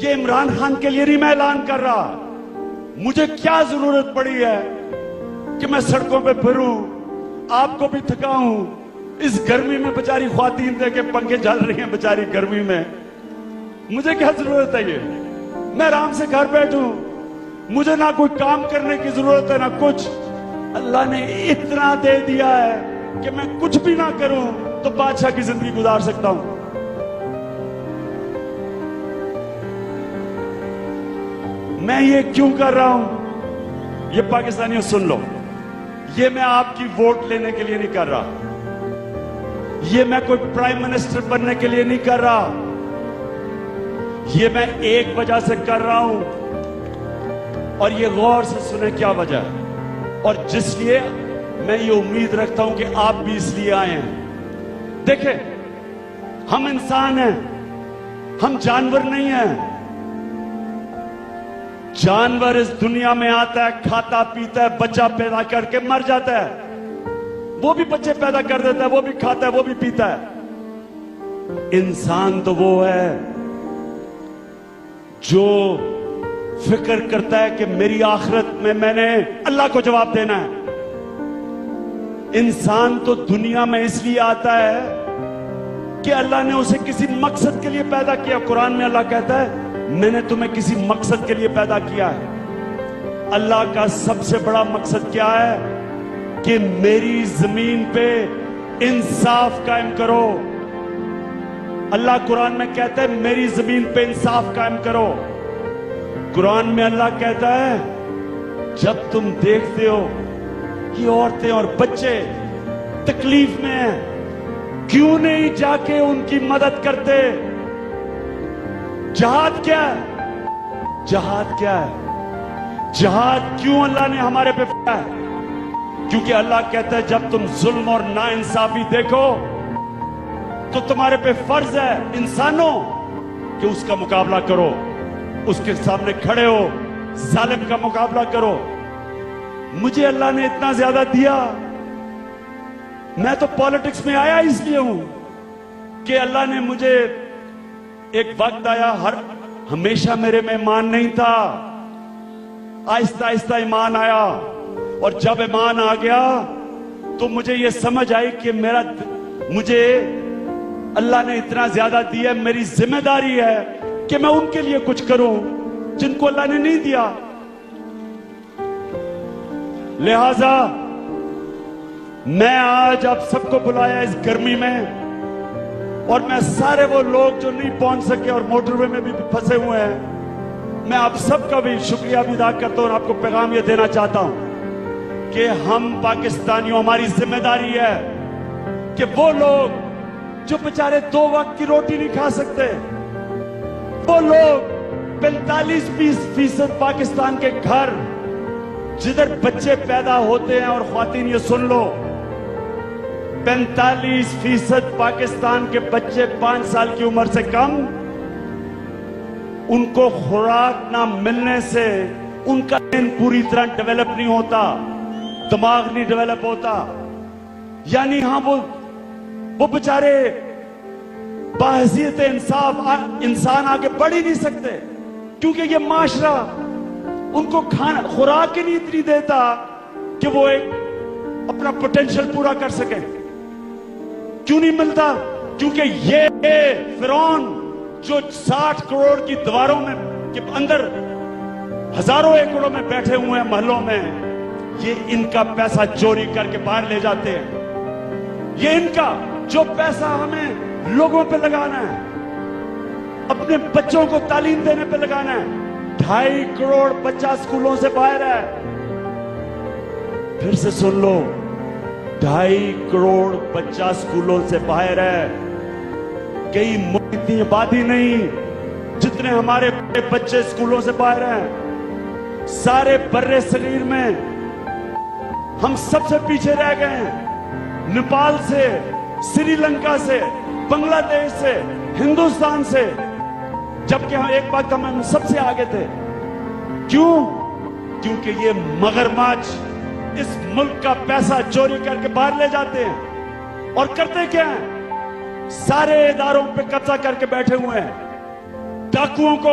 یہ عمران خان کے لیے نہیں میں اعلان کر رہا. مجھے کیا ضرورت پڑی ہے کہ میں سڑکوں پہ پھروں, آپ کو بھی تھکاؤں, اس گرمی میں بیچاری خواتین دے کے پنکھے جل رہی ہیں بیچاری گرمی میں. مجھے کیا ضرورت ہے, یہ میں آرام سے گھر بیٹھوں, مجھے نہ کوئی کام کرنے کی ضرورت ہے نہ کچھ. اللہ نے اتنا دے دیا ہے کہ میں کچھ بھی نہ کروں تو بادشاہ کی زندگی گزار سکتا ہوں. میں یہ کیوں کر رہا ہوں, یہ پاکستانیوں سن لو, یہ میں آپ کی ووٹ لینے کے لیے نہیں کر رہا, یہ میں کوئی پرائم منسٹر بننے کے لیے نہیں کر رہا, یہ میں ایک وجہ سے کر رہا ہوں, اور یہ غور سے سنیں کیا وجہ ہے, اور جس لیے میں یہ امید رکھتا ہوں کہ آپ بھی اس لیے آئے ہیں. دیکھیں, ہم انسان ہیں, ہم جانور نہیں ہیں. جانور اس دنیا میں آتا ہے, کھاتا پیتا ہے, بچہ پیدا کر کے مر جاتا ہے. وہ بھی بچے پیدا کر دیتا ہے, وہ بھی کھاتا ہے, وہ بھی پیتا ہے. انسان تو وہ ہے جو فکر کرتا ہے کہ میری آخرت میں نے اللہ کو جواب دینا ہے. انسان تو دنیا میں اس لیے آتا ہے کہ اللہ نے اسے کسی مقصد کے لیے پیدا کیا. قرآن میں اللہ کہتا ہے میں نے تمہیں کسی مقصد کے لیے پیدا کیا ہے. اللہ کا سب سے بڑا مقصد کیا ہے کہ میری زمین پہ انصاف قائم کرو. اللہ قرآن میں کہتا ہے میری زمین پہ انصاف قائم کرو. قرآن میں اللہ کہتا ہے جب تم دیکھتے ہو کہ عورتیں اور بچے تکلیف میں ہیں, کیوں نہیں جا کے ان کی مدد کرتے؟ جہاد کیا ہے؟ جہاد کیا ہے؟ جہاد کیوں اللہ نے ہمارے پہ فرمایا ہے؟ کیونکہ اللہ کہتا ہے جب تم ظلم اور ناانصافی دیکھو تو تمہارے پہ فرض ہے انسانوں کہ اس کا مقابلہ کرو, اس کے سامنے کھڑے ہو, ظالم کا مقابلہ کرو. مجھے اللہ نے اتنا زیادہ دیا, میں تو پالیٹکس میں آیا اس لیے ہوں کہ اللہ نے مجھے, ایک وقت آیا ہمیشہ میرے میں ایمان نہیں تھا, آہستہ آہستہ ایمان آیا, اور جب ایمان آ گیا تو مجھے یہ سمجھ آئی کہ مجھے اللہ نے اتنا زیادہ دیا, میری ذمہ داری ہے کہ میں ان کے لیے کچھ کروں جن کو اللہ نے نہیں دیا. لہذا میں آج آپ سب کو بلایا اس گرمی میں, اور میں سارے وہ لوگ جو نہیں پہنچ سکے اور موٹر وے میں بھی پھنسے ہوئے ہیں, میں آپ سب کا بھی شکریہ بھی ادا کرتا ہوں, اور آپ کو پیغام یہ دینا چاہتا ہوں کہ ہم پاکستانیوں, ہماری ذمہ داری ہے کہ وہ لوگ جو بیچارے 2 وقت کی روٹی نہیں کھا سکتے, وہ لوگ 45% پاکستان کے گھر جدھر بچے پیدا ہوتے ہیں, اور خواتین یہ سن لو 45% پاکستان کے بچے 5 سال کی عمر سے کم, ان کو خوراک نہ ملنے سے ان کا ذہن پوری طرح ڈیولپ نہیں ہوتا, دماغ نہیں ڈیولپ ہوتا. یعنی ہاں وہ بیچارے بحیثیت انسان آگے بڑھ ہی نہیں سکتے, کیونکہ یہ معاشرہ ان کو خوراک ہی نہیں اتنی دیتا کہ وہ ایک اپنا پوٹینشل پورا کر سکے. کیوں نہیں ملتا؟ کیونکہ یہ فرعون جو 60 کروڑ کی دیواروں میں کے اندر ہزاروں ایکڑوں میں بیٹھے ہوئے ہیں محلوں میں, یہ ان کا پیسہ چوری کر کے باہر لے جاتے ہیں. یہ ان کا جو پیسہ ہمیں لوگوں پہ لگانا ہے, اپنے بچوں کو تعلیم دینے پہ لگانا ہے, 2.5 کروڑ بچہ سکولوں سے باہر ہے. پھر سے سن لو, 2.5 کروڑ بچہ سکولوں سے باہر ہے. کئی اتنی آبادی نہیں جتنے ہمارے بچے سکولوں سے باہر ہیں. سارے برے صغیر میں ہم سب سے پیچھے رہ گئے ہیں. نیپال سے, سری لنکا سے, بنگلہ دیش سے, ہندوستان سے, جبکہ ہم ایک وقت ہم سب سے آگے تھے. کیوں؟ کیونکہ یہ مگرمچھ اس ملک کا پیسہ چوری کر کے باہر لے جاتے ہیں, اور کرتے کیا ہیں؟ سارے اداروں پہ قبضہ کر کے بیٹھے ہوئے ہیں. ڈاکوؤں کو